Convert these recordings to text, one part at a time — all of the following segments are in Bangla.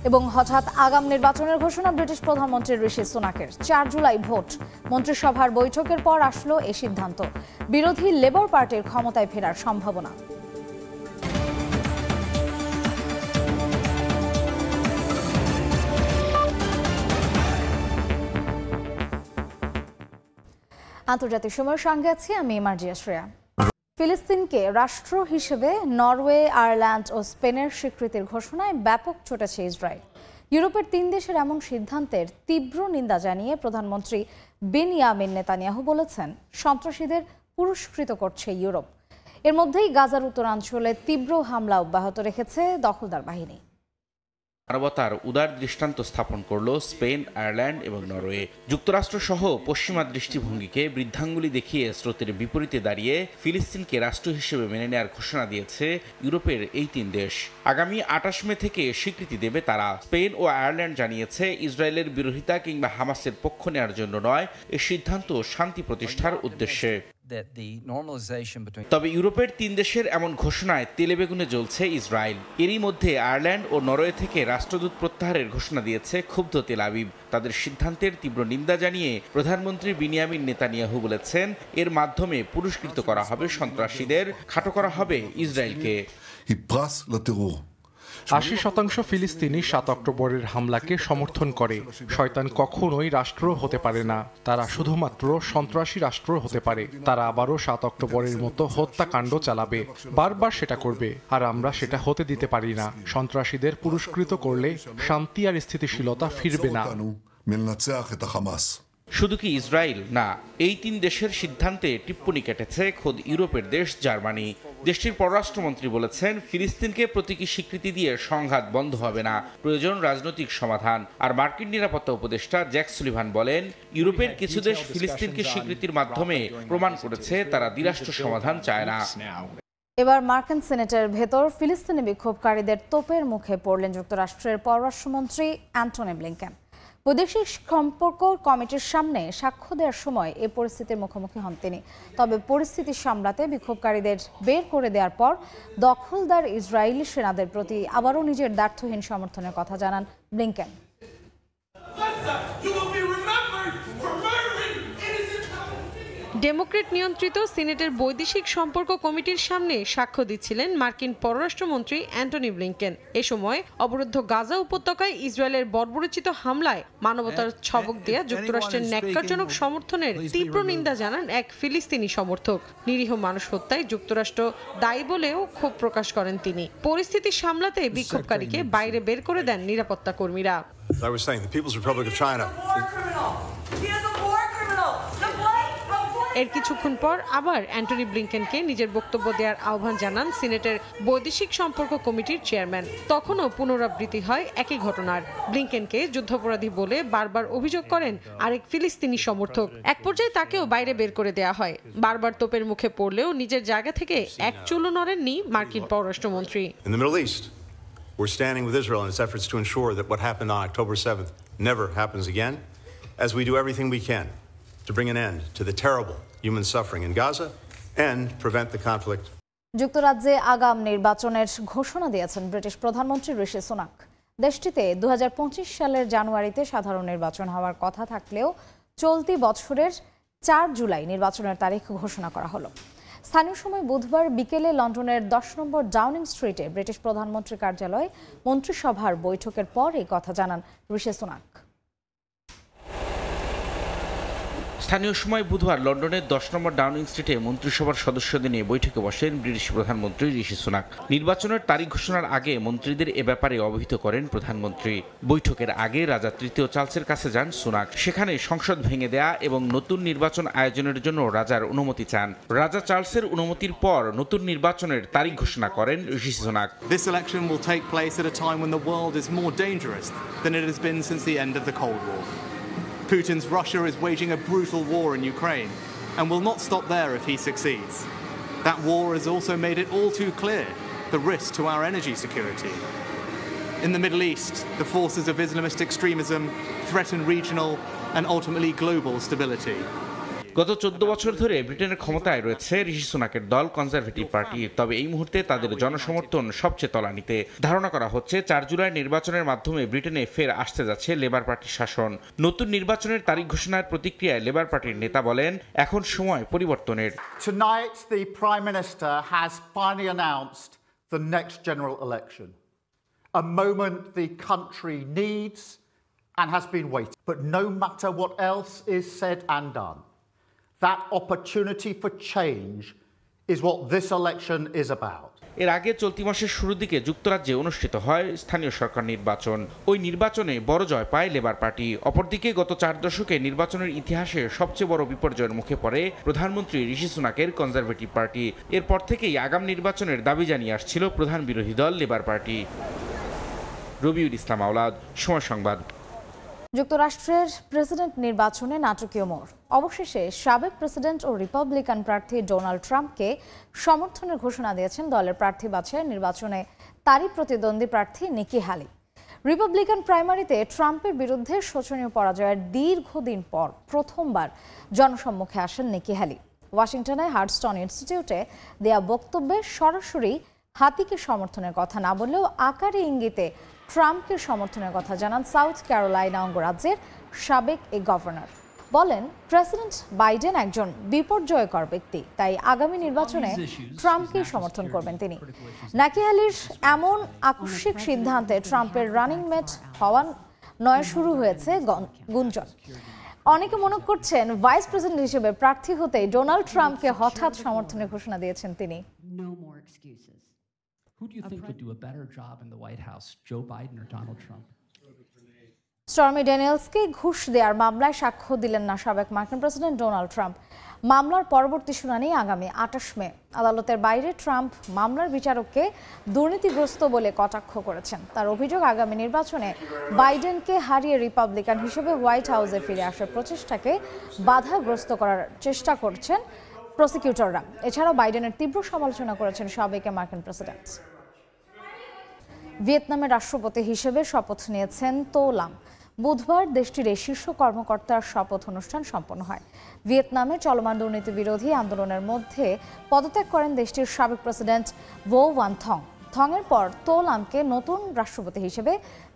এবং হঠাৎ আগাম নির্বাচনের ঘোষণা ব্রিটিশ প্রধানমন্ত্রী ঋষি সুনাকের। ৪ জুলাই ভোট। মন্ত্রিসভার বৈঠকের পর আসলো এই সিদ্ধান্ত। বিরোধী লেবার পার্টির ক্ষমতায় ফেরার সম্ভাবনা। আন্তর্জাতিক সময়ের সঙ্গে আছি আমি মার্জিয়া শ্রেয়া। ফিলিস্তিনকে রাষ্ট্র হিসেবে নরওয়ে, আয়ারল্যান্ড ও স্পেনের স্বীকৃতির ঘোষণায় ব্যাপক চটেছে ইসরায়েল। ইউরোপের 3 দেশের এমন সিদ্ধান্তের তীব্র নিন্দা জানিয়ে প্রধানমন্ত্রী বেনিয়ামিন নেতানিয়াহু বলেছেন, সন্ত্রাসীদের পুরস্কৃত করছে ইউরোপ। এর মধ্যেই গাজার উত্তরাঞ্চলে তীব্র হামলা অব্যাহত রেখেছে দখলদার বাহিনী। মানবতার উদার দৃষ্টান্ত স্থাপন করল স্পেন, আয়ারল্যান্ড এবং নরওয়ে। যুক্তরাষ্ট্র সহ পশ্চিমা দৃষ্টিভঙ্গিকে বৃদ্ধাঙ্গুলি দেখিয়ে স্রোতের বিপরীতে দাঁড়িয়ে ফিলিস্তিনকে রাষ্ট্র হিসেবে মেনে নেওয়ার ঘোষণা দিয়েছে ইউরোপের এই 3 দেশ। আগামী 28 মে থেকে স্বীকৃতি দেবে তারা। স্পেন ও আয়ারল্যান্ড জানিয়েছে, ইসরায়েলের বিরোধিতা কিংবা হামাসের পক্ষ নেওয়ার জন্য নয়, এই সিদ্ধান্ত শান্তি প্রতিষ্ঠার উদ্দেশ্যে। তবে ইউরোপের 3 দেশের এমন ঘোষণায় তেলেবেগুনে জ্বলছে ইসরায়েল। এরই মধ্যে আয়ারল্যান্ড ও নরওয়ে থেকে রাষ্ট্রদূত প্রত্যাহারের ঘোষণা দিয়েছে ক্ষুব্ধ তেল আবিব। তাদের সিদ্ধান্তের তীব্র নিন্দা জানিয়ে প্রধানমন্ত্রী বেনিয়ামিন নেতানিয়াহু বলেছেন, এর মাধ্যমে পুরস্কৃত করা হবে সন্ত্রাসীদের, খাটো করা হবে ইসরায়েলকে। 80% ফিলিস্তিনি 7 অক্টোবরের হামলাকে সমর্থন করে। শয়তান কখনোই রাষ্ট্র হতে পারে না, তারা শুধুমাত্র সন্ত্রাসী রাষ্ট্র হতে পারে। তারা আবারও 7 অক্টোবরের মতো হত্যাকাণ্ড চালাবে, বারবার সেটা করবে, আর আমরা সেটা হতে দিতে পারি না। সন্ত্রাসীদের পুরস্কৃত করলে শান্তি আর স্থিতিশীলতা ফিরবে না। শুধু কি ইসরায়েল না, এই 3 দেশের সিদ্ধান্তে টিপ্পনি কেটেছে খোদ ইউরোপের দেশ জার্মানি। দেশটির পররাষ্ট্রমন্ত্রী বলেছেন, ফিলিস্তিনকে প্রতীকী স্বীকৃতি দিয়ে সংঘাত বন্ধ হবে না, প্রয়োজন রাজনৈতিক সমাধান। আর মার্কিন নিরাপত্তা উপদেষ্টা জ্যাক সুলিভান বলেন, ইউরোপের কিছু দেশ ফিলিস্তিনকে স্বীকৃতির মাধ্যমে প্রমাণ করেছে তারা দ্বিরাষ্ট্র সমাধান চায় না। এবার মার্কিন সিনেটের ভেতর ফিলিস্তিনি বিক্ষোভকারীদের তোপের মুখে পড়লেন যুক্তরাষ্ট্রের পররাষ্ট্রমন্ত্রী অ্যান্টনি ব্লিংকেন। বৈদেশিক সম্পর্ক কমিটির সামনে সাক্ষ্য দেওয়ার সময় এ পরিস্থিতির মুখোমুখি হন তিনি। তবে পরিস্থিতি সামলাতে বিক্ষোভকারীদের বের করে দেওয়ার পর দখলদার ইসরায়েলি সেনাদের প্রতি আবারও নিজের দ্ব্যর্থহীন সমর্থনের কথা জানান ব্লিংকেন। ডেমোক্রেট নিয়ন্ত্রিত সিনেটের বৈদেশিক সম্পর্ক কমিটির সামনে সাক্ষ্য দিচ্ছিলেন মার্কিন পররাষ্ট্রমন্ত্রী অ্যান্টনি ব্লিংকেন। এ সময় অবরুদ্ধ গাজা উপত্যকায় ইসরায়েলের বর্বরোচিত হামলায় মানবতার ছবক দেয়া যুক্তরাষ্ট্রের ন্যাক্কারজনক সমর্থনের তীব্র নিন্দা জানান এক ফিলিস্তিনি সমর্থক। নিরীহ মানুষ হত্যায় যুক্তরাষ্ট্র দায়ী বলেও ক্ষোভ প্রকাশ করেন তিনি। পরিস্থিতি সামলাতে বিক্ষোভকারীকে বাইরে বের করে দেন নিরাপত্তা কর্মীরা। এর কিছুক্ষণ পর আবার অ্যান্টনি ব্লিংকেনকে নিজের বক্তব্য দেওয়ার আহ্বান জানান সিনেটের বৈদেশিক সম্পর্ক কমিটির চেয়ারম্যান। তখনও পুনরাবৃত্তি হয় একই ঘটনার। ব্লিংকেনকে যুদ্ধাপরাধী বলে বারবার অভিযোগ করেন আরেক ফিলিস্তিনি সমর্থক। এক পর্যায়ে তাকেও বাইরে বের করে দেওয়া হয়। বারবার তোপের মুখে পড়লেও নিজের জায়গা থেকে এক চুলও নড়েননি মার্কিন পররাষ্ট্রমন্ত্রী। We're standing with Israel in its efforts to ensure that what happened on October 7th never happens again, as we do everything we can to bring an end to the terrible human suffering in Gaza and prevent the conflict. যুক্তরাজ্যে আগাম নির্বাচনের ঘোষণা দিয়েছেন ব্রিটিশ প্রধানমন্ত্রী ঋষি সুনাক। দেশটিতে 2025 সালের জানুয়ারিতে সাধারণ নির্বাচন হওয়ার কথা থাকলেও চলতি বছরের 4 জুলাই নির্বাচনের তারিখ ঘোষণা করা হলো। স্থানীয় সময় বুধবার বিকেলে লন্ডনের 10 নম্বর ডাউনিং স্ট্রিটে ব্রিটিশ প্রধানমন্ত্রীর কার্যালয়ে মন্ত্রিসভার বৈঠকের পর এই কথা জানান ঋষি সুনাক। স্থানীয় সময় বুধবার লন্ডনের 10 নম্বর ডাউনিং স্ট্রিটে মন্ত্রিসভার সদস্যদের নিয়ে বৈঠকে বসেন ব্রিটিশ প্রধানমন্ত্রী ঋষি সুনাক। নির্বাচনের তারিখ ঘোষণার আগে মন্ত্রীদের এ ব্যাপারে অবহিত করেন প্রধানমন্ত্রী। বৈঠকের আগে রাজা তৃতীয় চার্লসের কাছে যান সুনাক। সেখানে সংসদ ভেঙে দেয়া এবং নতুন নির্বাচন আয়োজনের জন্য রাজার অনুমতি চান। রাজা চার্লসের অনুমতির পর নতুন নির্বাচনের তারিখ ঘোষণা করেন ঋষি Sunak. This election will take place at a time when the world is more dangerous than it has been since the end of the Cold War. Putin's Russia is waging a brutal war in Ukraine and will not stop there if he succeeds. That war has also made it all too clear the risk to our energy security. In the Middle East, the forces of Islamist extremism threaten regional and ultimately global stability. গত 14 বছর ধরে ব্রিটেনের ক্ষমতায় রয়েছে ঋষি সুনাকের দল কনজারভেটিভ পার্টি। তবে এই মুহূর্তে তাদের জনসমর্থন সবচেয়ে তলানিতে। ধারণা করা হচ্ছে 4 জুলাই নির্বাচনের মাধ্যমে ব্রিটেনে ফের আসতে যাচ্ছে লেবার পার্টির শাসন। নতুন নির্বাচনের তারিখ ঘোষণার প্রতিক্রিয়ায় লেবার পার্টির নেতা বলেন, এখন সময় পরিবর্তনের। Tonight the Prime Minister has finally announced the next general election, a moment the country needs and has been waiting. But no matter what else is said and done, that opportunity for change is what this election is about. এর আগে চলতি মাসের শুরুর দিকে যুক্তরাজ্যে অনুষ্ঠিত হয় স্থানীয় সরকার নির্বাচন। ওই নির্বাচনে বড় জয় পায় লেবার পার্টি। অপরদিকে গত 4 দশকে নির্বাচনের ইতিহাসে সবচেয়ে বড় বিপর্যয়ের মুখে পড়ে প্রধানমন্ত্রী ঋষি সুনাকের কনজারভেটিভ পার্টি। এরপর থেকেই আগাম নির্বাচনের দাবি জানিয়ে আসছিল প্রধান বিরোধী দল লেবার পার্টি। রবিউল ইসলাম আওলাদ, সময় সংবাদ। যুক্তরাষ্ট্রের প্রেসিডেন্ট নির্বাচনে নাটকীয় মোড়। অবশেষে সাবেক প্রেসিডেন্ট ও রিপাবলিকান প্রার্থী ডোনাল্ড ট্রাম্পকে সমর্থনের ঘোষণা দিয়েছেন দলের প্রার্থী বাছাইয়ের নির্বাচনে তারই প্রতিদ্বন্দ্বী প্রার্থী নিকি হ্যালি। রিপাবলিকান প্রাইমারিতে ট্রাম্পের বিরুদ্ধে শোচনীয় পরাজয়ের দীর্ঘদিন পর প্রথমবার জনসম্মুখে আসেন নিকি হ্যালি। ওয়াশিংটনে হার্টস্টোন ইনস্টিটিউটে দেয়া বক্তব্যে সরাসরি হাতিকে সমর্থনের কথা না বললেও আকারে ইঙ্গিতে ট্রাম্পকে সমর্থনের কথা জানান সাউথ ক্যারোলাইনা অঙ্গরাজ্যের সাবেক এই গভর্নর। বলেন, প্রেসিডেন্ট বাইডেন একজন বিপর্যয়কর ব্যক্তি, তাই আগামী নির্বাচনে ট্রাম্পকেই সমর্থন করবেন তিনি। নিকি হ্যালির এমন আকস্মিক সিদ্ধান্তে ট্রাম্পের রানিং মেট হওয়া নয় শুরু হয়েছে গুঞ্জন। অনেকে মনে করছেন ভাইস প্রেসিডেন্ট হিসেবে প্রার্থী হতেই ডোনাল্ড ট্রাম্পকে হঠাৎ সমর্থনের ঘোষণা দিয়েছেন তিনি। Who do you think would do a better job in the White House, Joe Biden or Donald Trump? Stormy ড্যানিয়েলসকে ঘুষ দেওয়ার মামলায় সাক্ষ্য দিলেন না সাবেক মার্কিন প্রেসিডেন্ট ডোনাল্ড ট্রাম্প। মামলার পরবর্তী শুনানি আগামী 28 মে। আদালতের বাইরে ট্রাম্প মামলার বিচারককে দুর্নীতিগ্রস্ত বলে কটাক্ষ করেছেন। তার অভিযোগ, আগামী নির্বাচনে বাইডেনকে হারিয়ে রিপাবলিকান হিসেবে হোয়াইট হাউসে ফিরে আসার প্রচেষ্টাকে বাধাগ্রস্ত করার চেষ্টা করছেন প্রসিকিউটররা। এছাড়াও বাইডেনের তীব্র সমালোচনা করেছেন সাবেক মার্কিন প্রেসিডেন্ট। ভিয়েতনামের রাষ্ট্রপতি হিসেবে শপথ নিয়েছেন তো লাম। বুধবার দেশটির এই শীর্ষ কর্মকর্তার শপথ অনুষ্ঠান সম্পন্ন হয়। ভিয়েতনামে চলমান দুর্নীতি বিরোধী আন্দোলনের মধ্যে পদত্যাগ করেন দেশটির সাবেক প্রেসিডেন্ট ভো ভান থং। থংয়ের পর তো লামকে নতুন রাষ্ট্রপতি হিসেবে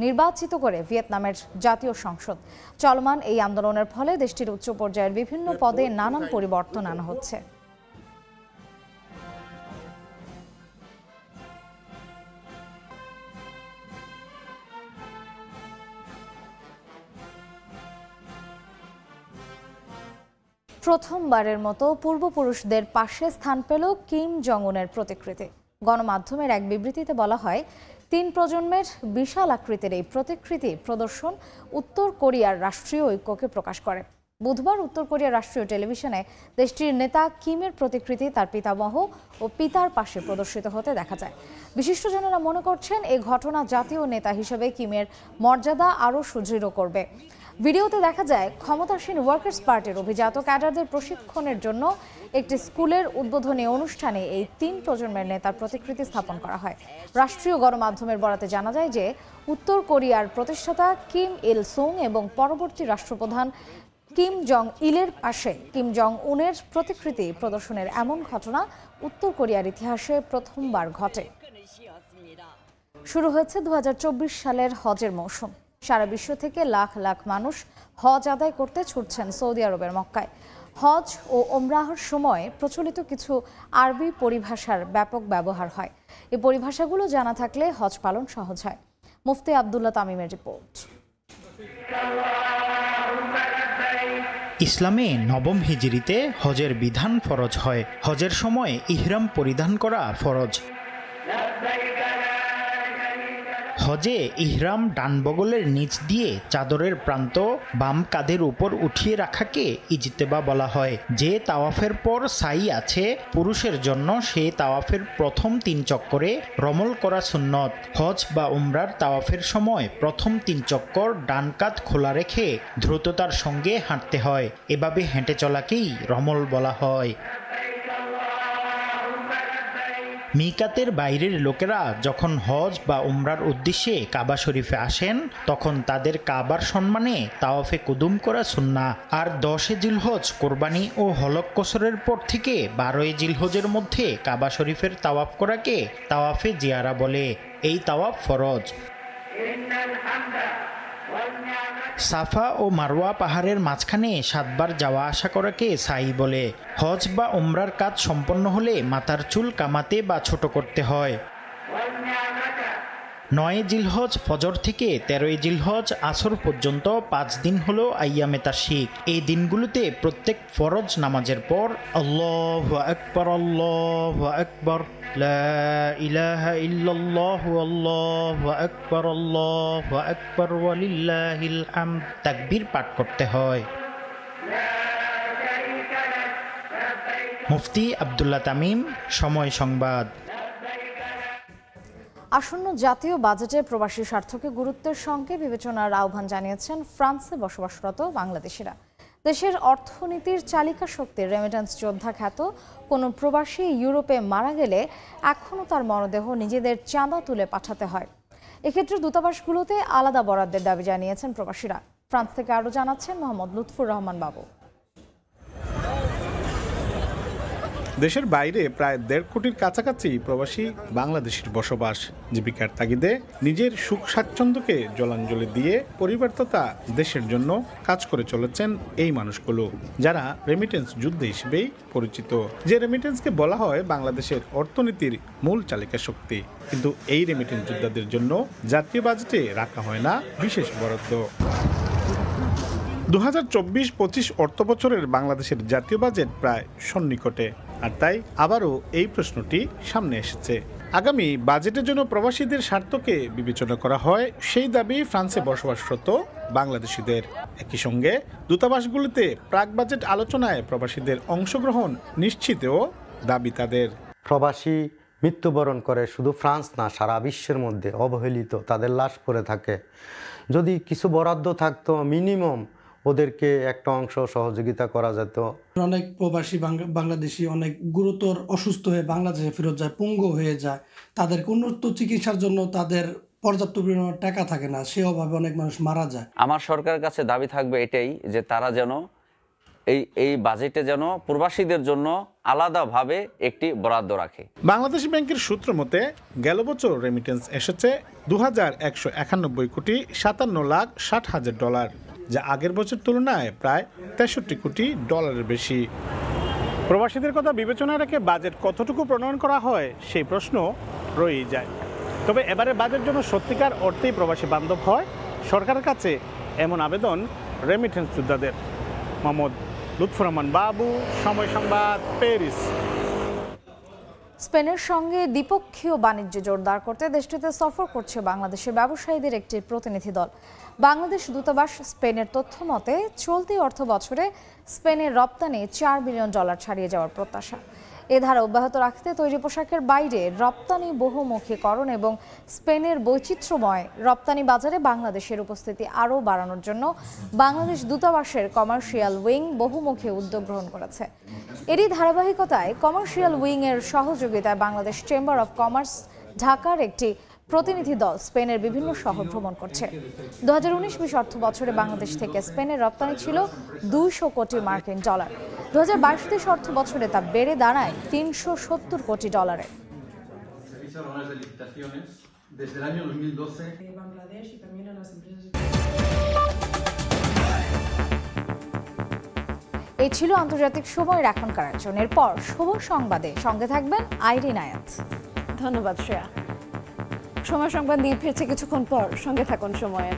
নির্বাচিত করে ভিয়েতনামের জাতীয় সংসদ। চলমান এই আন্দোলনের ফলে দেশটির উচ্চ পর্যায়ের বিভিন্ন পদে নানান পরিবর্তন আনা হচ্ছে। প্রথমবারের মতো পূর্বপুরুষদের পাশে স্থান পেল কিম জং উনের প্রতিকৃতি। গণমাধ্যমের এক বিবৃতিতে বলা হয়, 3 প্রজন্মের বিশাল আকৃতির এই প্রতিকৃতি প্রদর্শন উত্তর কোরিয়ার রাষ্ট্রীয় ঐক্যকে প্রকাশ করে। বুধবার উত্তর কোরিয়ার রাষ্ট্রীয় টেলিভিশনে দেশটির নেতা কিমের প্রতিকৃতি তার পিতামহ ও পিতার পাশে প্রদর্শিত হতে দেখা যায়। বিশিষ্টজনেরা মনে করছেন, এই ঘটনা জাতীয় নেতা হিসেবে কিমের মর্যাদা আরও সুদৃঢ় করবে। ভিডিওতে দেখা যায়, ক্ষমতাসীন ওয়ার্কার্স পার্টির অভিজাত ক্যাডারদের প্রশিক্ষণের জন্য একটি স্কুলের উদ্বোধনী অনুষ্ঠানে এই 3 প্রজন্মের নেতার প্রতিকৃতি স্থাপন করা হয়। রাষ্ট্রীয় গণমাধ্যমের বরাতে জানা যায় যে, উত্তর কোরিয়ার প্রতিষ্ঠাতা কিম ইল সুং এবং পরবর্তী রাষ্ট্রপ্রধান কিম জং ইলের পাশে কিম জং উনের প্রতিকৃতি প্রদর্শনের এমন ঘটনা উত্তর কোরিয়ার ইতিহাসে প্রথমবার ঘটে। শুরু হয়েছে 2024 সালের হজের মৌসুম। সারা বিশ্ব থেকে লাখ লাখ মানুষ হজ আদায় করতে ছুটছেন সৌদি আরবের মক্কায়। হজ ও ওমরাহর সময় প্রচলিত কিছু আরবি পরিভাষার ব্যাপক ব্যবহার হয়। এই পরিভাষাগুলো জানা থাকলে হজ পালন সহজ হয়। মুফতি আব্দুল্লাহ তামিমের রিপোর্ট। ইসলামে নবম হিজরিতে হজের বিধান ফরজ হয়। হজের সময় ইহরাম পরিধান করা ফরজ। হজে ইহরাম ডান বগলের নিচ দিয়ে চাদরের প্রান্ত বাম কাঁধের উপর উঠিয়ে রাখাকে ইজতেবা বলা হয়। যে তাওয়াফের পর সাই আছে পুরুষের জন্য, সেই তাওয়াফের প্রথম 3 চক্করে রমল করা সুন্নত। হজ বা উমরার তাওয়াফের সময় প্রথম 3 চক্কর ডান কাঁধ খোলা রেখে দ্রুততার সঙ্গে হাঁটতে হয়। এভাবে হেঁটে চলাকেই রমল বলা হয়। মিকাতের বাইরের লোকেরা যখন হজ বা উমরার উদ্দেশ্যে কাবা শরীফে আসেন তখন তাদের কাবার সম্মানে তাওয়াফে কুদুম করা সুন্নাহ। আর 10 জিলহজ কোরবানি ও হলক কসরের পর থেকে 12 জিলহজের মধ্যে কাবা শরীফের তাওয়াফ করাকে তাওয়াফে জিয়ারা বলে। এই তাওয়াফ ফরজ। সাফা ও মারওয়া পাহাড়ের মাঝখানে 7 বার যাওয়া আসা করাকে সাই বলে। হজ বা উমরার কাজ সম্পন্ন হলে মাথার চুল কামাতে বা ছোট করতে হয়। 9 জিলহজ ফজর থেকে 13 জিলহজ আসর পর্যন্ত 5 দিন হলো আইয়ামে তাশরিক। এই দিনগুলোতে প্রত্যেক ফরজ নামাজের পর আল্লাহু আকবার লা ইলাহা ইল্লাল্লাহু আল্লাহু আকবার ওয়ালিল্লাহিল হামদ তাকবীর পাঠ করতে হয়। মুফতি আব্দুল্লাহ তামিম, সময় সংবাদ। আসন্ন জাতীয় বাজেটে প্রবাসী স্বার্থকে গুরুত্বের সঙ্গে বিবেচনার আহ্বান জানিয়েছেন ফ্রান্সে বসবাসরত বাংলাদেশিরা। দেশের অর্থনীতির চালিকা শক্তির রেমিটেন্স যোদ্ধা খ্যাত কোনো প্রবাসী ইউরোপে মারা গেলে এখনও তার মরদেহ নিজেদের চাঁদা তুলে পাঠাতে হয়। এক্ষেত্রে দূতাবাসগুলোতে আলাদা বরাদ্দের দাবি জানিয়েছেন প্রবাসীরা। ফ্রান্স থেকে আরও জানাচ্ছেন মোহাম্মদ লুৎফুর রহমান বাবু। দেশের বাইরে প্রায় 1.5 কোটির কাছাকাছি প্রবাসী বাংলাদেশের বসবাস। জীবিকার তাগিদে নিজের সুখ স্বাচ্ছন্দ্যকে জলাঞ্জলি দিয়ে পরিবার তথা দেশের জন্য কাজ করে চলেছেন এই মানুষগুলো, যারা রেমিটেন্স যোদ্ধা হিসেবেই পরিচিত। যে রেমিটেন্সকে বলা হয় বাংলাদেশের অর্থনীতির মূল চালিকা শক্তি। কিন্তু এই রেমিটেন্স যোদ্ধাদের জন্য জাতীয় বাজেটে রাখা হয় না বিশেষ বরাদ্দ। 2024-25 অর্থ বছরের বাংলাদেশের জাতীয় বাজেট প্রায় সন্নিকটে, আর তাই আবারও এই প্রশ্নটি সামনে এসেছে। আগামী বাজেটের জন্য প্রবাসীদের স্বার্থকে বিবেচনা করা হয়, সেই দাবি ফ্রান্সে বসবাসরত বাংলাদেশিদের। একই সঙ্গে দূতাবাসগুলিতে প্রাক বাজেট আলোচনায় প্রবাসীদের অংশগ্রহণ নিশ্চিতেও দাবি তাদের। প্রবাসী মৃত্যুবরণ করে শুধু ফ্রান্স না, সারা বিশ্বের মধ্যে অবহেলিত, তাদের লাশ পড়ে থাকে। যদি কিছু বরাদ্দ থাকতো, মিনিমাম ওদেরকে একটা অংশ সহযোগিতা করা যেত। অনেক প্রবাসী বাংলাদেশি অনেক গুরুতর অসুস্থ হয়ে বাংলাদেশে ফেরত যায়, পঙ্গু হয়ে যায়। তাদের উন্নত চিকিৎসার জন্য তাদের পর্যাপ্ত পরিমাণে টাকা থাকে না, সে অভাবে অনেক মানুষ মারা যায়। আমার সরকারের কাছে দাবি থাকবে এটাই, যে তারা যেন এই বাজেটে যেন প্রবাসীদের জন্য আলাদাভাবে একটি বরাদ্দ রাখে। বাংলাদেশ ব্যাংকের সূত্র মতে গেল বছর রেমিটেন্স এসেছে 2191 কোটি 57,60,000 ডলার, যা আগের বছর তুলনায় প্রায় 63 কোটি ডলারের বেশি। প্রবাসীদের কথা বিবেচনায় রেখে বাজেট কতটুকু প্রণয়ন করা হয় সেই প্রশ্ন রয়েই যায়। তবে এবারে বাজেট জন্য সত্যিকার অর্থেই প্রবাসী বান্ধব হয় সরকারের কাছে, এমন আবেদন রেমিটেন্স যোদ্ধাদের। মোহাম্মদ লুৎফুর রহমান বাবু, সময় সংবাদ, প্যারিস। স্পেনের সঙ্গে দ্বিপক্ষীয় বাণিজ্য জোরদার করতে দেশটিতে সফর করছে বাংলাদেশের ব্যবসায়ীদের একটি প্রতিনিধি দল। বাংলাদেশ দূতাবাস স্পেনের তথ্য মতে চলতি অর্থ বছরে স্পেনের রপ্তানি $4 বিলিয়ন ছাড়িয়ে যাওয়ার প্রত্যাশা। এ ধারা অব্যাহত রাখতে তৈরি পোশাকের বাইরে রপ্তানি বহুমুখীকরণ এবং স্পেনের বৈচিত্র্যময় রপ্তানি বাজারে বাংলাদেশের উপস্থিতি আরও বাড়ানোর জন্য বাংলাদেশ দূতাবাসের কমার্শিয়াল উইং বহুমুখী উদ্যোগ গ্রহণ করেছে। এরই ধারাবাহিকতায় কমার্শিয়াল উইংয়ের সহযোগিতায় বাংলাদেশ চেম্বার অব কমার্স ঢাকার একটি প্রতিনিধি দল স্পেনের বিভিন্ন শহর ভ্রমণ করছে। 2019-20 অর্থ বছরে বাংলাদেশ থেকে স্পেনের রপ্তানি ছিল $200 কোটি। 2022-23 অর্থ বছরে তা বেড়ে দাঁড়ায় $370 কোটি। এই ছিল আন্তর্জাতিক সময়ের এখনকার আয়োজন। এরপর শুভ সংবাদে সঙ্গে থাকবেন আইরিন আয়াত। ধন্যবাদ শ্রেয়া। সময় সংবাদ নিয়ে ফিরছে কিছুক্ষণ পর, সঙ্গে থাকুন সময়ের।